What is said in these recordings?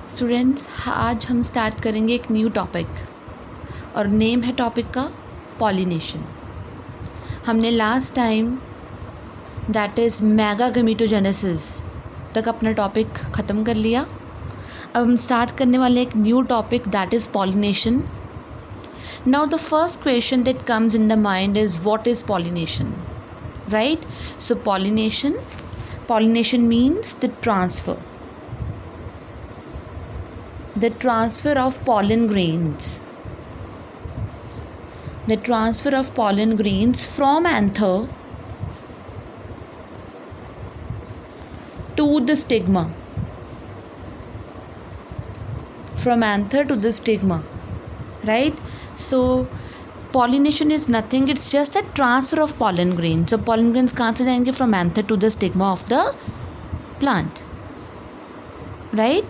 Students आज हम start करेंगे एक न्यू टॉपिक और नेम है टॉपिक का पॉलिनेशन। हमने last time that is megagametogenesis तक अपना टॉपिक ख़त्म कर लिया। अब हम स्टार्ट करने वाले एक new topic that is pollination. Now the first question that comes in the mind is what is pollination, right? So pollination means the transfer of pollen grains from anther to the stigma, right? So pollination is nothing, it's just a transfer of pollen grains. So pollen grains कहाँ से जाएंगे? from anther to the stigma of the plant, right?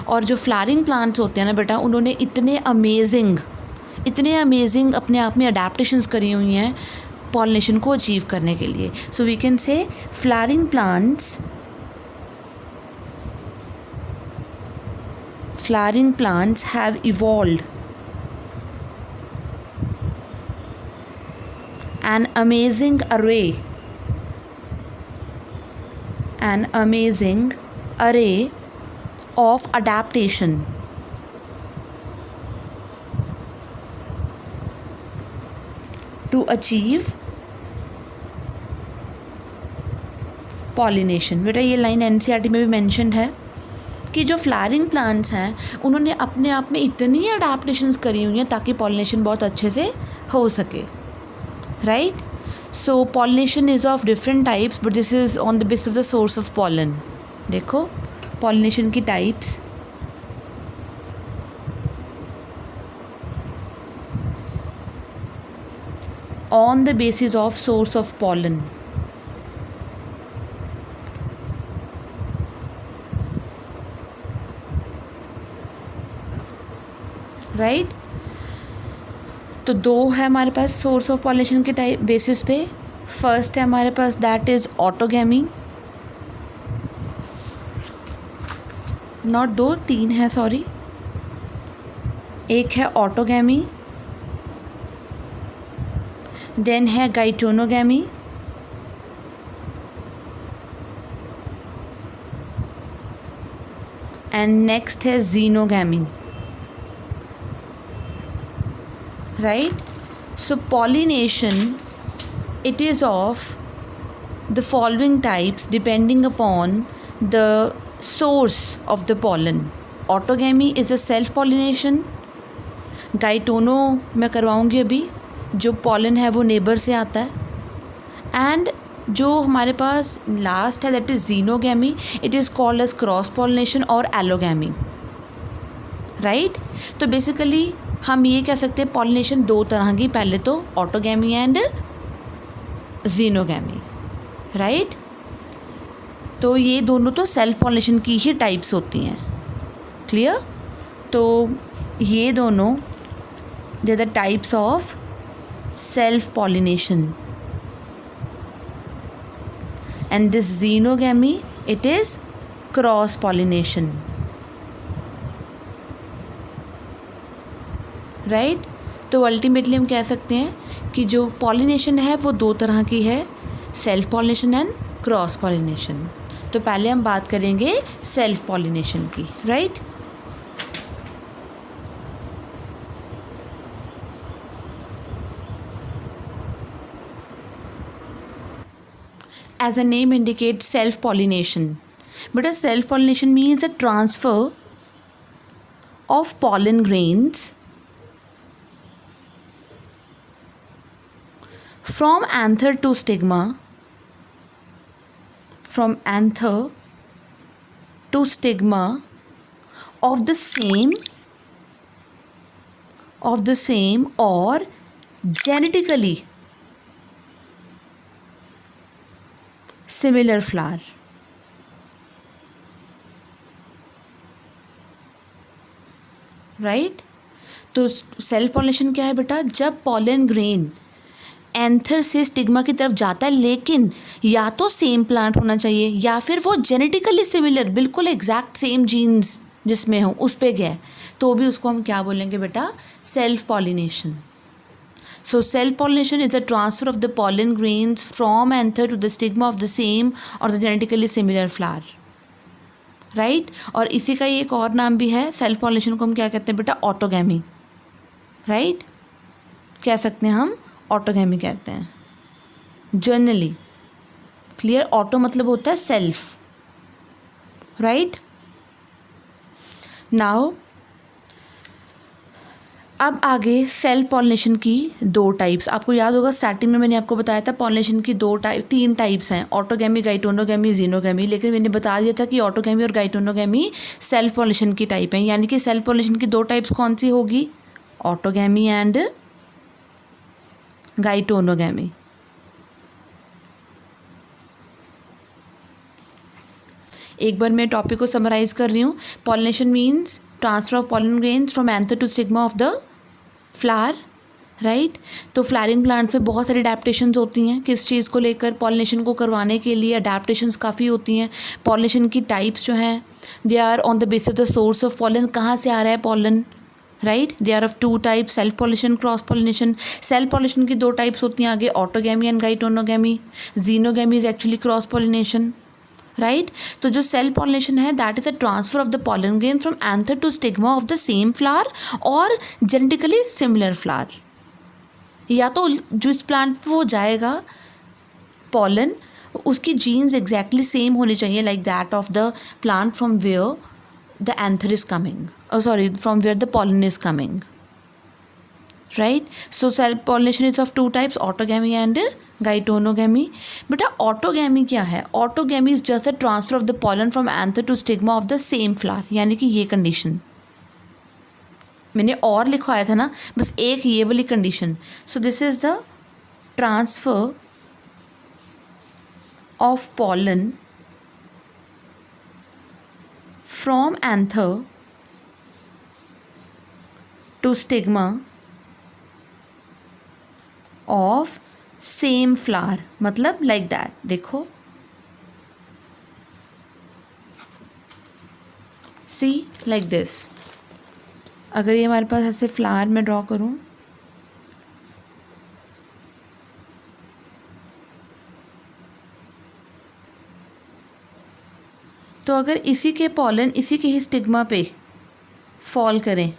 और जो flowering plants होते हैं ना बेटा, उन्होंने इतने अमेजिंग अपने आप में अडेप्टेशंस करी हुई हैं पॉलिनेशन को अचीव करने के लिए। So we can say flowering plants have evolved an amazing array of adaptation to achieve pollination। बेटा ये लाइन एनसीईआरटी में भी मेंशन्ड है कि जो फ्लावरिंग प्लांट्स हैं उन्होंने अपने आप में इतनी अडेप्टेशंस करी हुई हैं ताकि पॉलिनेशन बहुत अच्छे से हो सके, right? So pollination is of different types but this is on the basis of the source of pollen. देखो पॉलिनेशन की types, on the basis of source of pollen, right? तो दो है हमारे पास सोर्स ऑफ पॉलिनेशन के type basis पे। First है हमारे पास दैट इज ऑटोगैमी, नॉट दो, तीन है, सॉरी। एक है ऑटोगैमी, देन है गाइटोनोगैमी, एंड नेक्स्ट है xenogamy, right? So pollination it is of the following types depending upon the source of the pollen. Autogamy is a self pollination. गाइटोनो मैं करवाऊँगी अभी, जो पॉलन है वो नेबर से आता है। एंड जो हमारे पास लास्ट है that is xenogamy, it is called as cross pollination और एलोगैमी, राइट? तो बेसिकली हम ये कह सकते हैं पॉलिनेशन दो तरह की, पहले तो ऑटोगैमी एंड जीनोगैमी, राइट? तो ये दोनों तो सेल्फ पॉलिनेशन की ही टाइप्स होती हैं, क्लियर? तो ये दोनों they the types of self pollination and this xenogamy it is cross pollination, right? तो अल्टीमेटली हम कह सकते हैं कि जो पॉलिनेशन है वो दो तरह की है, self pollination and cross pollination. तो पहले हम बात करेंगे सेल्फ पॉलिनेशन की, right? As a name indicates, self pollination, but a self pollination means a transfer of pollen grains from anther to stigma, of the same or genetically similar flower, right? तो self pollination क्या है बेटा? जब pollen grain anther से stigma की तरफ जाता है, लेकिन या तो सेम प्लांट होना चाहिए या फिर वो जेनेटिकली सिमिलर, बिल्कुल एग्जैक्ट सेम जीन्स जिसमें हो उस पे गया है, तो भी उसको हम क्या बोलेंगे बेटा? Self pollination. So self pollination is the transfer of the pollen grains from anther to the stigma of the same or the genetically similar flower. Right और इसी का ही एक और नाम भी है. सेल्फ पॉलिनेशन को हम क्या कहते हैं बेटा? ऑटोगैमी. राइट कह सकते हैं हम, ऑटोगैमी कहते हैं जनरली. क्लियर? ऑटो मतलब होता है सेल्फ. राइट नाउ अब आगे सेल्फ पॉलिनेशन की दो टाइप्स. आपको याद होगा स्टार्टिंग में मैंने आपको बताया था पॉलिनेशन की तीन टाइप्स हैं, ऑटोगैमी, गाइटोनोगैमी, जीनोगैमी. लेकिन मैंने बता दिया था कि ऑटोगैमी और गाइटोनोगैमी सेल्फ पॉलिनेशन की टाइप हैं. यानी कि सेल्फ पॉलिनेशन की दो टाइप्स कौन सी होगी? Autogamy and geitonogamy. एक बार मैं टॉपिक को समराइज कर रही हूँ. Pollination means transfer of pollen grains from anther to stigma of the flower. Right तो फ्लावरिंग प्लांट में बहुत सारी अडेप्टेशंस होती हैं. किस चीज़ को लेकर? पॉलिनेशन को करवाने के लिए अडेप्टेशंस काफ़ी होती हैं. पॉलिनेशन की टाइप्स जो हैं they are on the basis the source of pollen. कहाँ से आ रहा है pollen? Right they are of two types, self pollination, cross pollination. Self pollination की दो टाइप्स होती हैं आगे, autogamy and geitonogamy. Xenogamy is actually cross pollination. Right तो जो सेल्फ पॉलिनेशन है that is a transfer of the pollen grain from anther to stigma of the same flower और genetically similar flower. या तो जो इस प्लांट पे वो जाएगा पॉलन, उसकी जीन्स एग्जैक्टली सेम होनी चाहिए like that of the plant from where the anther is coming, from where the pollen is coming. Right so self pollination is of two types, autogamy and geitonogamy. बेटा autogamy क्या है? Autogamy is just a transfer of the pollen from anther to stigma of the same flower. यानी कि ये condition मैंने और लिखवाया था ना, बस एक ये वाली condition. So this is the transfer of pollen from anther to stigma of same flower. मतलब लाइक दैट. देखो सी लाइक दिस. अगर ये हमारे पास ऐसे फ्लावर में ड्रॉ करूं, तो अगर इसी के पॉलन इसी के ही स्टिग्मा पे फॉल करें,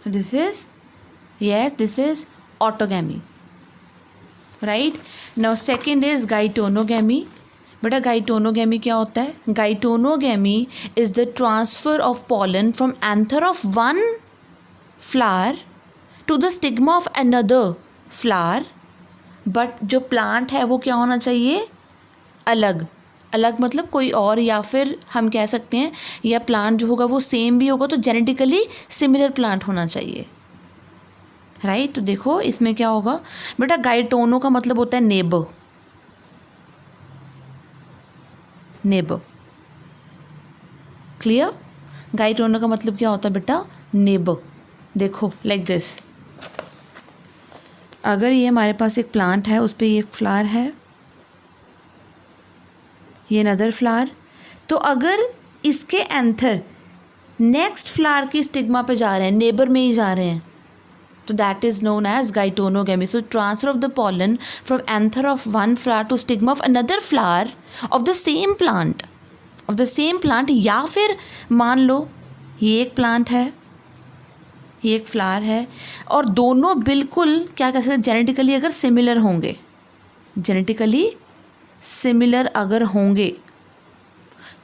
this is autogamy. Right now second is geitonogamy. बेटा गाइटोनोगैमी क्या होता है? Geitonogamy is the transfer of pollen from anther of one flower to the stigma of another flower. But जो प्लांट है वो क्या होना चाहिए? अलग. अलग मतलब कोई और, या फिर हम कह सकते हैं या प्लांट जो होगा वो सेम भी होगा तो जेनेटिकली सिमिलर प्लांट होना चाहिए. राइट तो देखो इसमें क्या होगा बेटा? गाइटोनो का मतलब होता है नेबर. नेबर. क्लियर? गाइटोनो का मतलब क्या होता है बेटा? नेबर. देखो लाइक दिस. अगर ये हमारे पास एक प्लांट है, उस पर ये एक फ्लावर है, ये अनदर फ्लावर, तो अगर इसके एंथर नेक्स्ट फ्लावर की स्टिग्मा पे जा रहे हैं, नेबर में ही जा रहे हैं, तो that is known as geitonogamy. So transfer of the pollen from anther of one flower to stigma of another flower of the same plant. या फिर मान लो ये एक प्लांट है, ये एक फ्लावर है, और दोनों बिल्कुल क्या कह सकते हैं? जेनेटिकली अगर सिमिलर होंगे, जेनेटिकली सिमिलर अगर होंगे,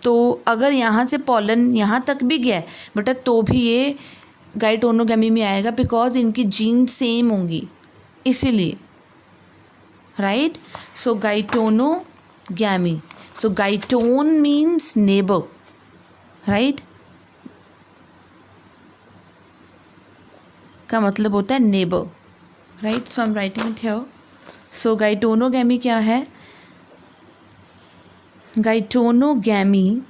तो अगर यहाँ से पॉलन यहाँ तक भी गया बेटा तो भी ये गाइटोनोगैमी में आएगा, बिकॉज इनकी जीन सेम होंगी इसीलिए. Right so geitonogamy. So geiton means neighbour. Right का मतलब होता है neighbour. Right so I am writing it here. So geitonogamy क्या है? Geitonogamy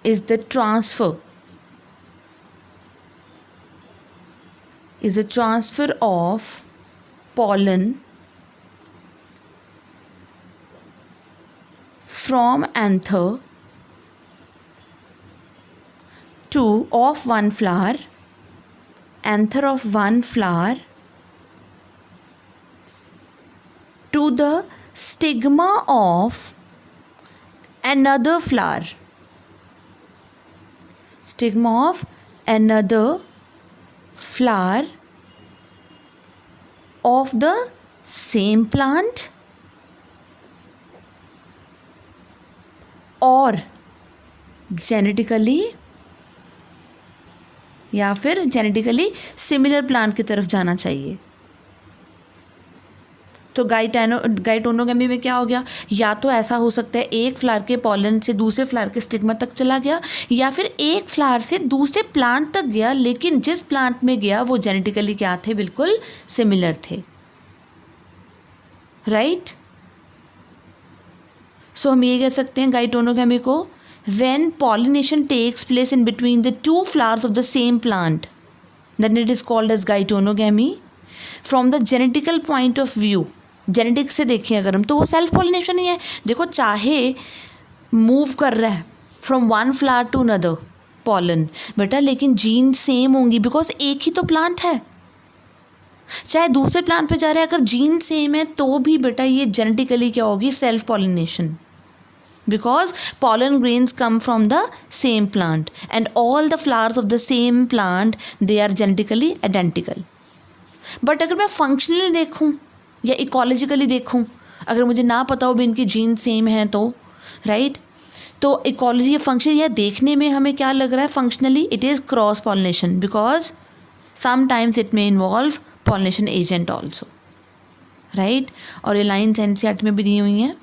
is the transfer of pollen from anther to of one flower, anther of one flower to the stigma of another flower, stigma of another flower of the same plant और genetically या फिर genetically similar plant की तरफ जाना चाहिए। तो गाइटोनोगेमी में क्या हो गया, या तो ऐसा हो सकता है एक फ्लावर के पॉलन से दूसरे फ्लावर के स्टिग्मा तक चला गया, या फिर एक फ्लावर से दूसरे प्लांट तक गया, लेकिन जिस प्लांट में गया वो जेनेटिकली क्या थे, बिल्कुल सिमिलर थे, राइट। सो हम ये कह सकते हैं गाइटोनोगेमी को, when pollination takes place in between the two flowers of the same plant, then it is called as geitonogamy. From the genetical point of view, genetics से देखें अगर हम, तो वो सेल्फ पॉलिनेशन ही है। देखो, चाहे मूव कर रहा है from one flower to another pollen बेटा, लेकिन जीन सेम होंगी, बिकॉज एक ही तो प्लांट है। चाहे दूसरे प्लांट पे जा रहे हैं, अगर जीन सेम है तो भी बेटा ये जेनेटिकली क्या होगी, self pollination, because pollen grains come from the same plant and all the flowers of the same plant they are genetically identical। But अगर मैं फंक्शनली देखूं या इकोलॉजिकली देखूं, अगर मुझे ना पता हो भी इनकी जीन सेम है तो, राइट, तो इकोलॉजी या फंक्शन या देखने में हमें क्या लग रहा है, functionally it is cross pollination, because sometimes it may involve pollination agent also, right. और ये लाइन्स एनसीईआरटी में भी दी हुई हैं,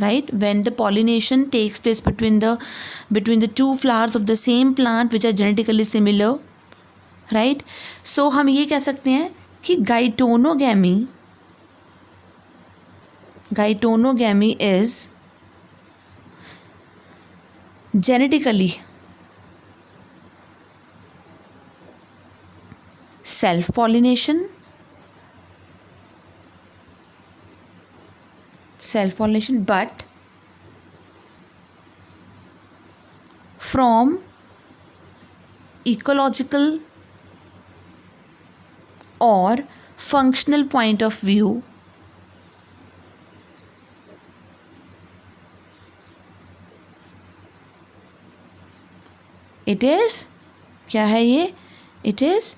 right, when the pollination takes place between the two flowers of the same plant which are genetically similar, right। so हम ये कह सकते हैं कि गाइटोनोगेमी is genetically self pollination but from ecological or functional point of view it is क्या है ये, it is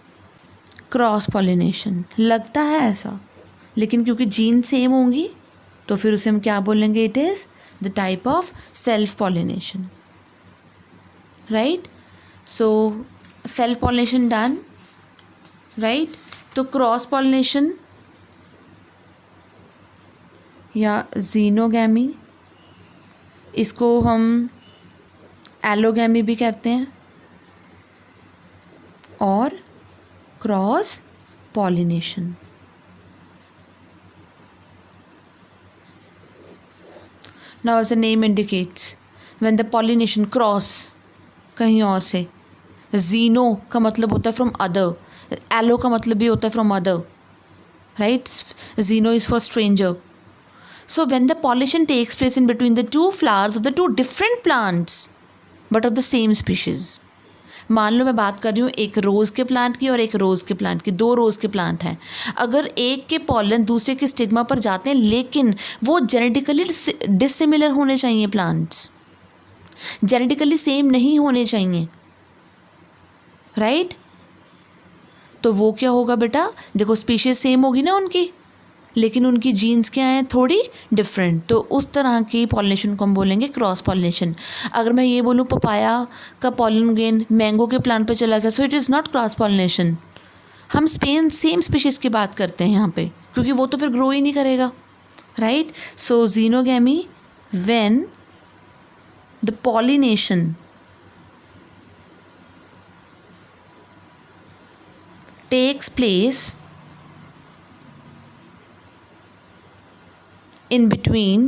cross pollination. लगता है ऐसा, लेकिन क्योंकि जीन सेम होंगी तो फिर उसे हम क्या बोलेंगे, it is the type of self pollination, right. So self pollination done, right. तो क्रॉस पॉलिनेशन या जीनोगेमी, इसको हम एलोगेमी भी कहते हैं, और cross pollination. Now as the name indicates, when the pollination cross कहीं और से, जीनो का मतलब होता है फ्रॉम अदर, एलो का मतलब भी होता है from other, right. Xeno is for stranger. So when the pollination takes place in between the two flowers of the two different plants but of the same species, मान लो मैं बात कर रही हूँ एक रोज़ के प्लांट की और एक रोज़ के प्लांट की, दो रोज़ के प्लांट हैं। अगर एक के पॉलन दूसरे के स्टिग्मा पर जाते हैं, लेकिन वो जेनेटिकली डिसिमिलर होने चाहिए, प्लांट्स जेनेटिकली सेम नहीं होने चाहिए, राइट। तो वो क्या होगा बेटा, देखो स्पीशीज सेम होगी ना उनकी, लेकिन उनकी जीन्स क्या हैं, थोड़ी डिफरेंट, तो उस तरह की पॉलिनेशन को हम बोलेंगे क्रॉस पॉलिनेशन। अगर मैं ये बोलूँ पपाया का पॉलन ग्रेन मैंगो के प्लांट पे चला गया, so it is not cross pollination. हम सेम स्पीशीज़ की बात करते हैं यहाँ पे, क्योंकि वो तो फिर ग्रो ही नहीं करेगा, right. So xenogamy, when the pollination takes place in between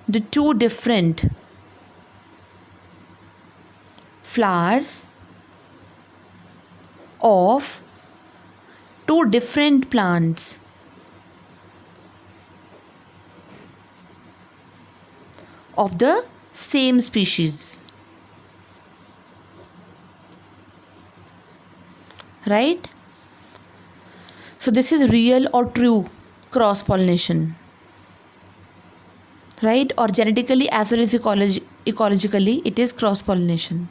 the two different flowers of two different plants of the same species, right? So this is real or true cross pollination, right? Or genetically as well as ecologically it is cross pollination.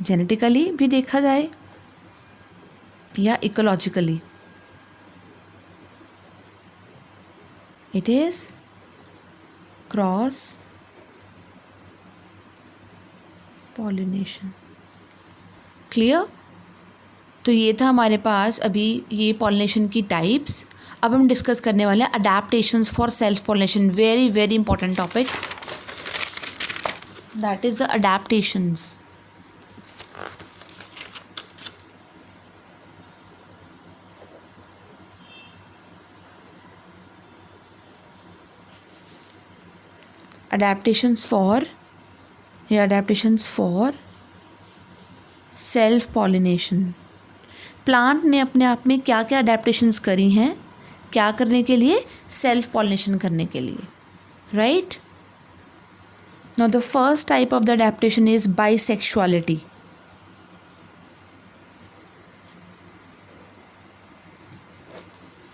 Genetically भी देखा जाए या ecologically, it is cross pollination. Clear? तो ये था हमारे पास अभी ये पॉलिनेशन की टाइप्स। अब हम डिस्कस करने वाले हैं adaptations for self pollination. Very very important topic, that is the adaptations. adaptations for self pollination. Plant ने अपने आप में क्या क्या अडेप्टेशंस करी हैं, क्या करने के लिए? सेल्फ पॉलिनेशन करने के लिए, right? Now the first type of the adaptation is bisexuality.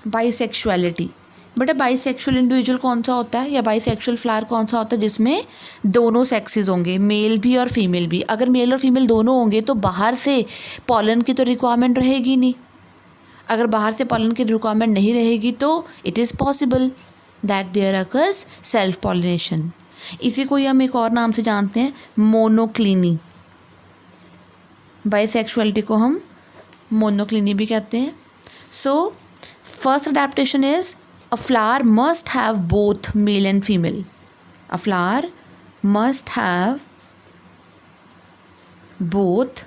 Bisexuality, बेटा बाइसेक्सुअल इंडिविजुअल कौन सा होता है या बाइसेक्सुअल फ्लावर कौन सा होता है? जिसमें दोनों सेक्सेस होंगे, मेल भी और फीमेल भी। अगर मेल और फीमेल दोनों होंगे तो बाहर से पॉलन की तो रिक्वायरमेंट रहेगी नहीं। अगर बाहर से पॉलन की रिक्वायरमेंट नहीं रहेगी तो it is possible that there occurs self pollination. इसी को ही हम एक और नाम से जानते हैं, मोनोक्लिनी। बाइसेक्सुअलिटी को हम मोनोक्लिनी भी कहते हैं। So first adaptation is a flower must have both male and female. A flower must have both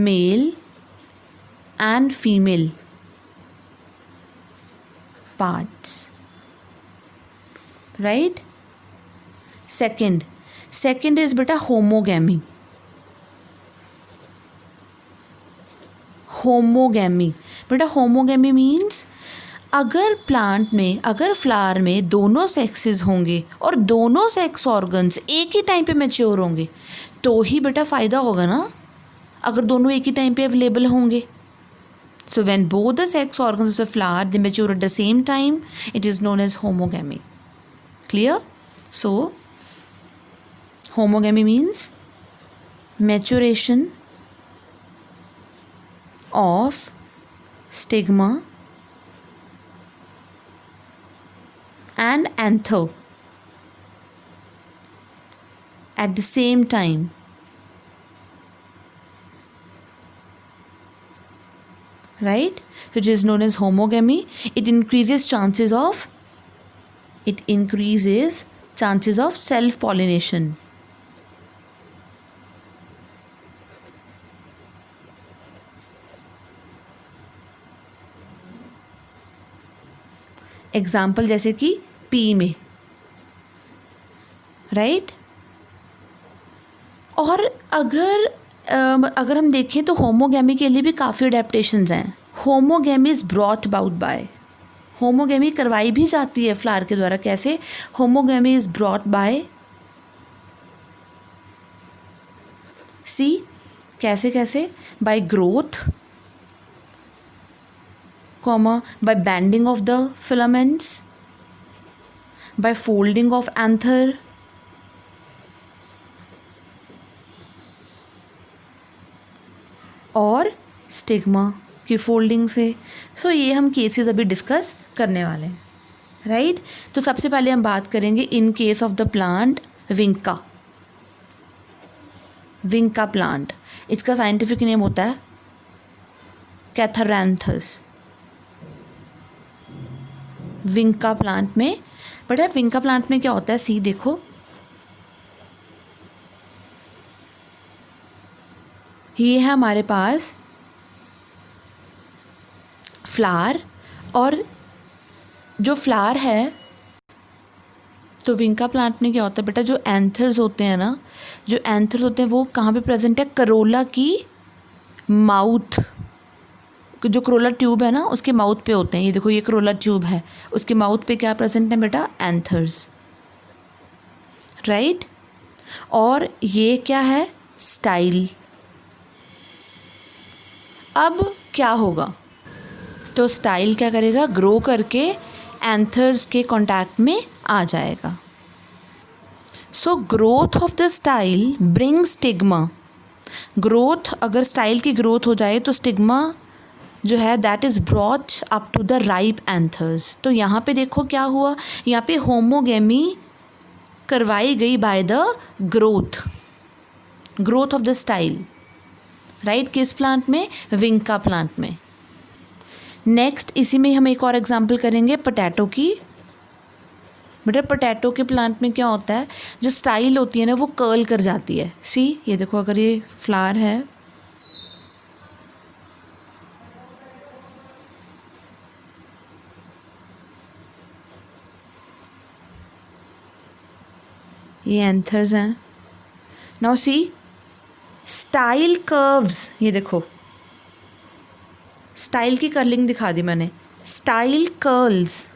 male and female parts, right? Second is beta homogamy. Beta homogamy means अगर प्लांट में, अगर flower में दोनों sexes होंगे और दोनों sex organs एक ही time पे मैच्योर होंगे तो ही बेटा फ़ायदा होगा ना, अगर दोनों एक ही टाइम पे अवेलेबल होंगे। So when both the sex organs of the flower they mature at the same time, it is known as homogamy. Clear? So homogamy means maturation of stigma and anther at the same time, right? So it is known as homogamy. It increases chances of self pollination. Example जैसे कि P में, right? और अगर हम देखें तो homogamy के लिए भी काफ़ी अडेप्टेशंस हैं। Homogamy is brought about by, homogamy करवाई भी जाती है फ्लावर के द्वारा। कैसे? होमोगैमी इज़ ब्रॉट बाय, सी कैसे? Bye growth, by bending of the filaments, by folding of anther, और स्टिग्मा की फोल्डिंग से। सो ये हम केसेस अभी डिस्कस करने वाले हैं, राइट? तो सबसे पहले हम बात करेंगे in case of the plant vinca plant. इसका साइंटिफिक नेम होता है कैथरैंथस। विंका प्लांट में, बट विंका प्लांट में क्या होता है? सी देखो, ये है हमारे पास फ्लावर, और जो फ्लावर है तो विंका प्लांट में क्या होता है बेटा? जो एंथर्स होते हैं ना, जो एंथर्स होते हैं वो कहाँ पे प्रेजेंट है? करोला की माउथ, जो क्रोला ट्यूब है ना उसके माउथ पे होते हैं। ये देखो, ये क्रोला ट्यूब है, उसके माउथ पे क्या प्रेजेंट है बेटा? Anthers, right. और ये क्या है? स्टाइल। अब क्या होगा? तो स्टाइल क्या करेगा? ग्रो करके एंथर्स के कांटेक्ट में आ जाएगा। So growth of the style bring stigma. Growth, अगर स्टाइल की ग्रोथ हो जाए तो स्टिग्मा जो है that is brought up to the ripe anthers. तो यहाँ पे देखो क्या हुआ, यहाँ पे होमोगेमी करवाई गई by the growth, growth of the style, right. किस प्लांट में? विंका प्लांट में। नेक्स्ट इसी में हम एक और एग्जांपल करेंगे पोटैटो की। बेटा पोटैटो के प्लांट में क्या होता है, जो स्टाइल होती है ना वो कर्ल कर जाती है। सी, ये देखो, अगर ये फ्लावर है, ये एंथर्स हैं। नाउ सी, स्टाइल कर्व्स, ये देखो स्टाइल की कर्लिंग दिखा दी मैंने। Style curls,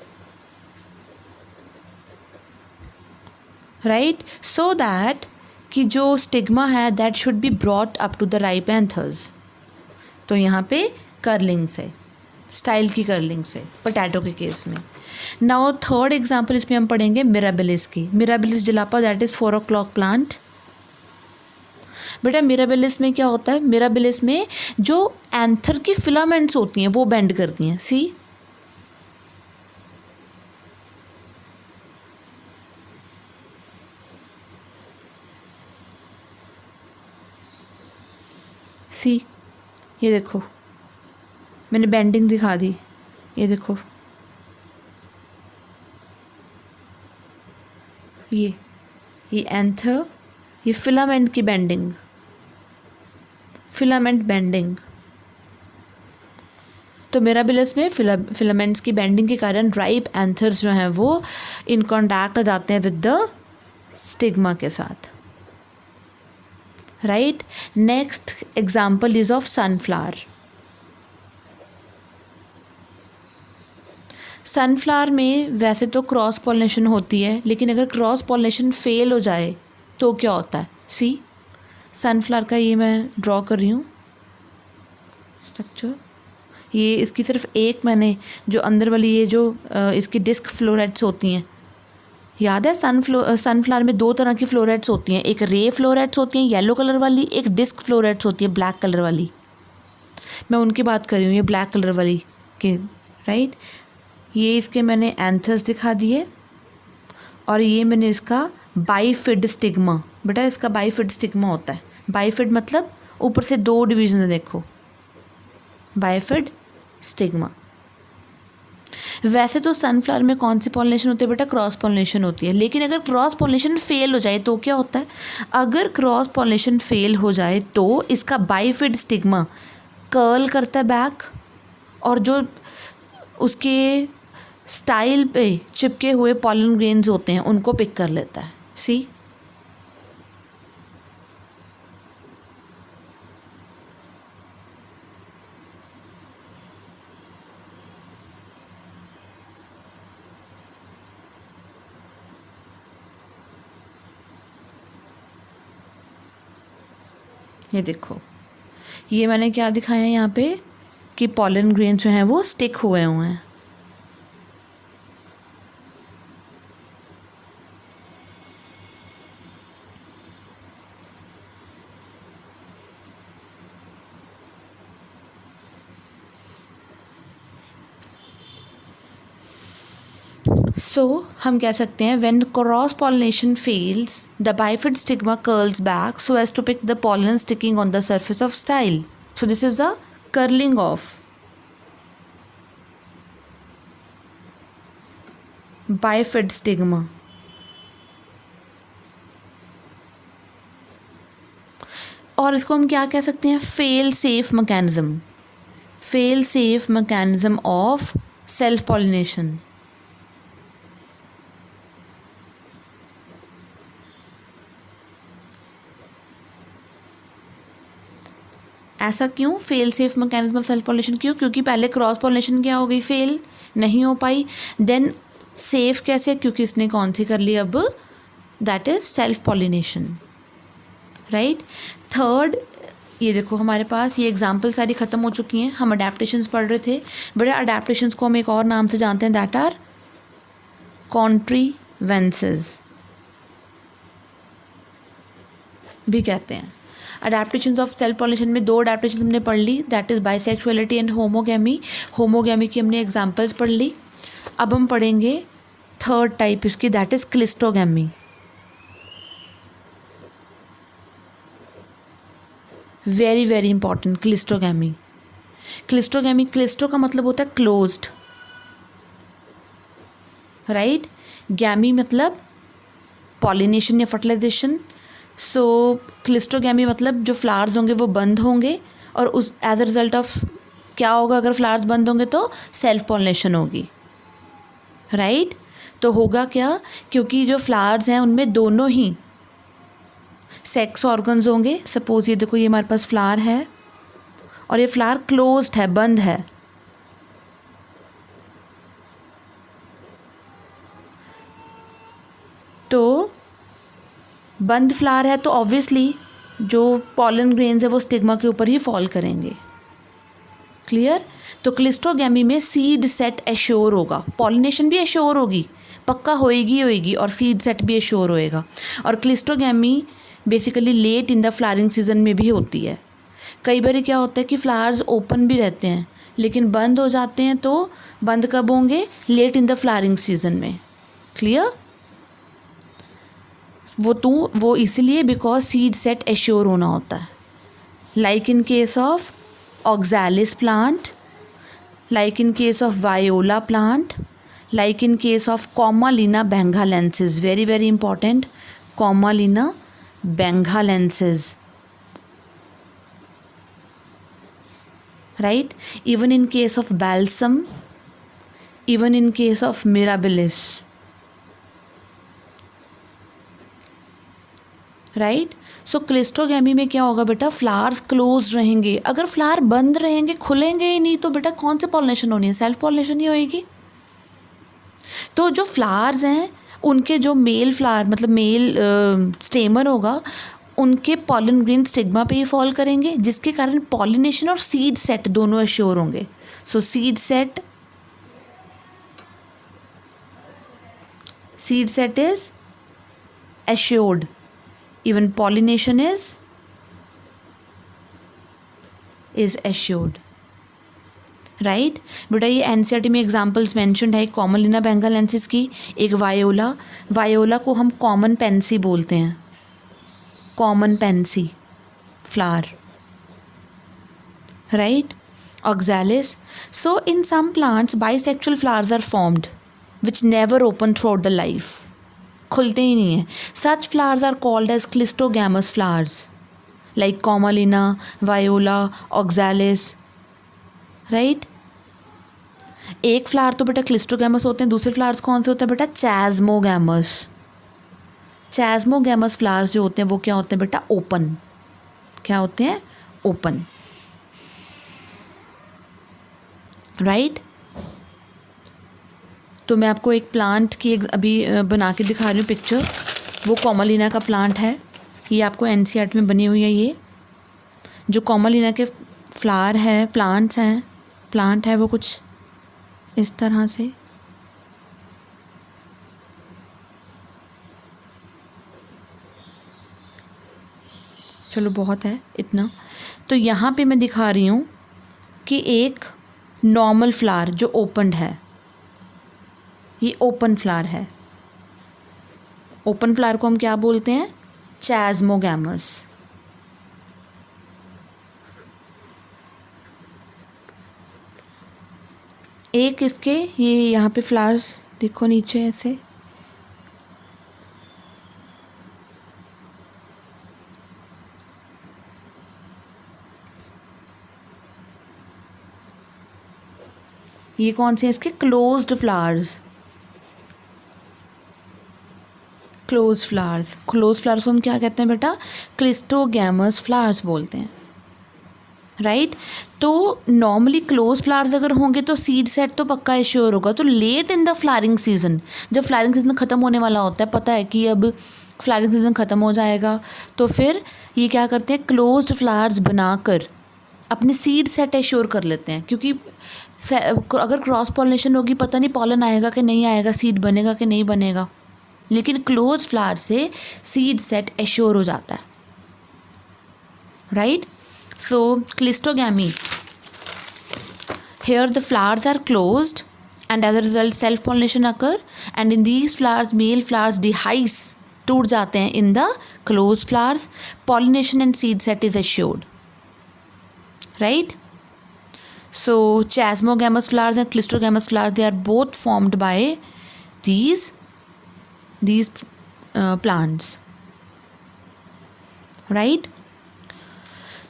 right, so that कि जो स्टिग्मा है that should be brought up to the ripe anthers. तो यहाँ पे कर्लिंग से, स्टाइल की कर्लिंग से, पोटैटो के केस में। नाउ थर्ड एग्जाम्पल इसमें हम पढ़ेंगे मिराबिलिस की। Mirabilis जलापा that is 4 o'clock plant. बेटा मिराबिलिस में क्या होता है? मिराबिलिस में जो एंथर की फिलामेंट्स होती हैं वो बेंड करती हैं। सी, सी, ये देखो मैंने बेंडिंग दिखा दी, ये देखो, ये एंथर, ये फिलामेंट की बेंडिंग, फिलामेंट बेंडिंग। तो मिराबिलिस में फिलामेंट्स की बेंडिंग के कारण राइप एंथर्स जो हैं वो इन कॉन्टैक्ट आ जाते हैं विद द स्टिग्मा के साथ, right. Next example is of sunflower. Sunflower में वैसे तो क्रॉस पॉलिनेशन होती है, लेकिन अगर क्रॉस पॉलिनेशन फेल हो जाए तो क्या होता है? सी, सनफ्लावर का ये मैं ड्रॉ कर रही हूँ स्ट्रक्चर। ये इसकी सिर्फ एक मैंने जो अंदर वाली ये जो इसकी डिस्क फ्लोरेट्स होती हैं, याद है? सनफ्लावर में 2 तरह की फ्लोरेट्स होती हैं, एक रे फ्लोरेट्स होती हैं येलो कलर वाली, एक डिस्क फ्लोरेट्स होती है ब्लैक कलर वाली। मैं उनकी बात कर रही हूँ, ये ब्लैक कलर वाली के, राइट। ये इसके मैंने एंथर्स दिखा दिए, और ये मैंने इसका बाइफिड स्टिग्मा। बेटा इसका बाइफिड स्टिग्मा होता है। बाइफिड मतलब ऊपर से 2 डिवीजन है, देखो, बाइफिड स्टिग्मा। वैसे तो सनफ्लावर में कौन सी पॉलिनेशन होती है बेटा? क्रॉस पॉलिनेशन होती है। लेकिन अगर क्रॉस पॉलिनेशन फेल हो जाए तो क्या होता है? अगर क्रॉस पॉलिनेशन फेल हो जाए तो इसका बाइफिड स्टिग्मा कर्ल करता है बैक, और जो उसके स्टाइल पे चिपके हुए पॉलन ग्रेन्स होते हैं उनको पिक कर लेता है। सी, ये देखो, ये मैंने क्या दिखाया है यहाँ पे कि पॉलन ग्रेन जो हैं वो स्टिक हुए हुए हैं। सो हम कह सकते हैं when cross pollination fails the bifid stigma curls back so as to pick the pollen sticking on the surface of style. So this is the curling of bifid stigma. और इसको हम क्या कह सकते हैं? Fail safe mechanism, fail safe mechanism of self pollination. ऐसा क्यों? Fail safe mechanism of self pollination क्यों? क्योंकि पहले क्रॉस पॉलिनेशन क्या हो गई, फेल नहीं हो पाई। देन सेफ कैसे? क्योंकि इसने कौन सी कर ली अब, that is self pollination, right. Third, ये देखो हमारे पास ये एग्जाम्पल सारी ख़त्म हो चुकी हैं। हम अडेप्टेशंस पढ़ रहे थे, बड़े अडेप्टेशंस को हम एक और नाम से जानते हैं, दैट आर कॉन्ट्रीवेंसेस भी कहते हैं। अडेप्टेशंस ऑफ सेल्फ पॉलिनेशन में 2 अडेप्टेशन हमने पढ़ ली, that is bisexuality and homogamy. Homogamy की हमने एग्जांपल्स पढ़ ली। अब हम पढ़ेंगे थर्ड टाइप इसकी, that is cleistogamy. Very very important, cleistogamy. Cleistogamy, cleisto का मतलब होता है क्लोज्ड, राइट। गैमी मतलब पॉलिनेशन या फर्टिलाइजेशन। सो क्लिस्टोगैमी मतलब जो फ्लावर्स होंगे वो बंद होंगे, और उस एज अ रिज़ल्ट ऑफ क्या होगा, अगर फ्लावर्स बंद होंगे तो सेल्फ पॉलिनेशन होगी, राइट। तो होगा क्या, क्योंकि जो फ्लावर्स हैं उनमें दोनों ही सेक्स ऑर्गन्स होंगे। सपोज ये देखो, ये हमारे पास फ्लावर है और ये फ्लावर क्लोज्ड है, बंद है। तो बंद फ्लावर है तो ऑब्वियसली जो पॉलन ग्रेन्स है वो स्टिग्मा के ऊपर ही फॉल करेंगे, क्लियर। तो क्लिस्टोगैमी में सीड सेट एश्योर होगा, पॉलिनेशन भी एश्योर होगी, पक्का होएगी, और सीड सेट भी एश्योर होएगा। और cleistogamy basically let in the flowering season में भी होती है। कई बार क्या होता है कि फ्लावर्स ओपन भी रहते हैं लेकिन बंद हो जाते हैं, तो बंद कब होंगे, late in the flowering season में, क्लियर। वो इसलिए बिकॉज सीड सेट एश्योर होना होता है। Like in case of Oxalis plant, like in case of Viola plant, like in case of Commelina benghalensis, very very important, Commelina benghalensis, right, even in case of balsam, even in case of mirabilis, right. So cleistogamy में क्या होगा बेटा, flowers close रहेंगे। अगर flower बंद रहेंगे, खुलेंगे ही नहीं, तो बेटा कौन से पॉलिनेशन होनी है, सेल्फ पॉलिनेशन ही होएगी। तो जो फ्लावर्स हैं उनके जो मेल फ्लावर मतलब मेल स्टेमन होगा, उनके पॉलन ग्रेन स्टिग्मा पे ही फॉल करेंगे, जिसके कारण पॉलिनेशन और सीड सेट दोनों एश्योर होंगे। सो seed set is assured, even pollination is assured, right. बेटा ये एनसीईआरटी में एग्जांपल्स मेंशन्ड है, कॉमलिना बेंगालेंसिस की, एक वायोला को हम कॉमन पेंसी बोलते हैं, common pansy flower, right, Oxalis. So in some plants bisexual flowers are formed which never open throughout the life, खुलते ही नहीं हैं। Such flowers are called as cleistogamous flowers, like Commelina, Viola, Oxalis, right. एक flower तो बेटा cleistogamous होते हैं, दूसरे फ्लावर्स कौन से होते हैं बेटा, चैज़मोगैमस। चैज़मोगैमस फ्लावर्स जो होते हैं वो क्या होते हैं बेटा, ओपन, क्या होते हैं, ओपन, राइट। तो मैं आपको एक प्लांट की अभी बना के दिखा रही हूँ पिक्चर, वो कॉमलिना का प्लांट है, ये आपको एनसीईआरटी में बनी हुई है। ये जो कॉमलिना के फ्लावर है, प्लांट है वो कुछ इस तरह से, चलो बहुत है इतना। तो यहाँ पे मैं दिखा रही हूँ कि एक नॉर्मल फ्लावर जो ओपनड है, ये ओपन फ्लावर है। ओपन फ्लावर को हम क्या बोलते हैं, चैज़मोगैमस। एक इसके ये यहाँ पे फ्लावर्स देखो नीचे ऐसे, ये कौन से हैं इसके, क्लोज्ड फ्लावर्स, क्लोज फ्लावर्स को हम क्या कहते हैं बेटा, क्लिस्टोगैमस फ्लावर्स बोलते हैं, राइट। तो नॉर्मली क्लोज फ्लावर्स अगर होंगे तो सीड सेट तो पक्का एश्योर होगा। तो late in the flowering season, जब फ्लावरिंग सीजन ख़त्म होने वाला होता है, पता है कि अब फ्लावरिंग सीजन ख़त्म हो जाएगा, तो फिर ये क्या करते हैं, क्लोज्ड फ्लावर्स बनाकर अपने सीड सेट एश्योर कर लेते हैं। क्योंकि अगर क्रॉस पॉलिनेशन होगी, पता नहीं पॉलन आएगा कि नहीं आएगा, सीड बनेगा कि नहीं बनेगा, लेकिन क्लोज फ्लावर से सीड सेट एश्योर हो जाता है, right. So cleistogamy, here the flowers are closed and as a result self pollination occur, and in these flowers male flowers dehisce, टूट जाते हैं in the closed flowers, pollination and seed set is assured, right. So chasmogamous flowers and clistogamous flowers, they are both formed by these plants, right.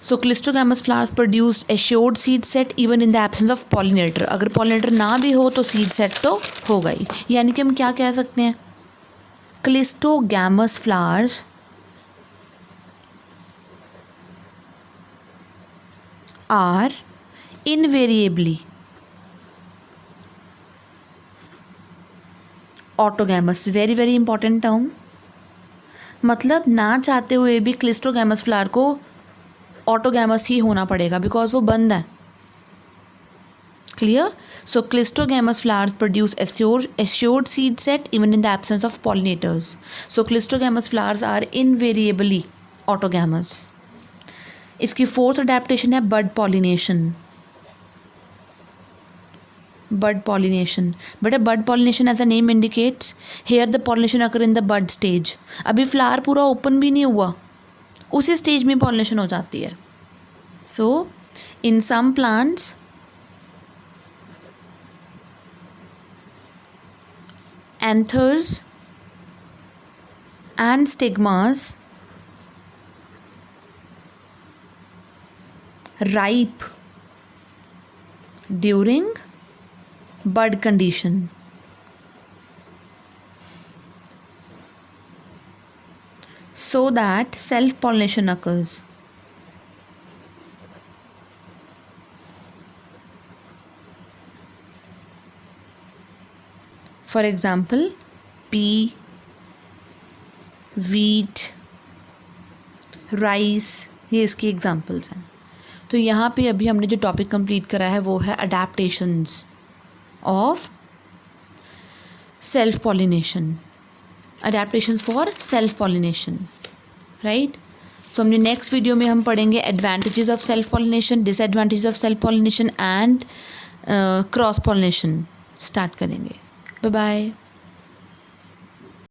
So clistogamous flowers produce assured seed set even in the absence of pollinator. अगर pollinator ना भी हो तो seed set तो होगा ही। यानी कि हम क्या कह सकते हैं, clistogamous flowers are invariably autogamous. Very very important term. मतलब ना चाहते हुए भी क्लिस्टोगैमस फ्लावर को ऑटोगैमस ही होना पड़ेगा, बिकॉज वो बंद है। Clear. So cleistogamous flowers produce assured seed set even in the absence of pollinators. So cleistogamous flowers are invariably autogamous. इसकी फोर्थ अडेप्टेशन है bud pollination. Bud pollination, but bud pollination as a name indicates, here the pollination occur in the bud stage. अभी flower पूरा open भी नहीं हुआ, उसी stage में pollination हो जाती है। So in some plants anthers and stigmas ripe during bud condition. So that self-pollination occurs. For example, pea, wheat, rice, ये इसकी एग्जाम्पल्स हैं। तो यहाँ पे अभी हमने जो टॉपिक कंप्लीट करा है वो है adaptations of self pollination, adaptations for self pollination, right. So हमने नेक्स्ट वीडियो में हम पढ़ेंगे advantages of self pollination, disadvantages of self pollination and cross pollination start करेंगे। Bye bye.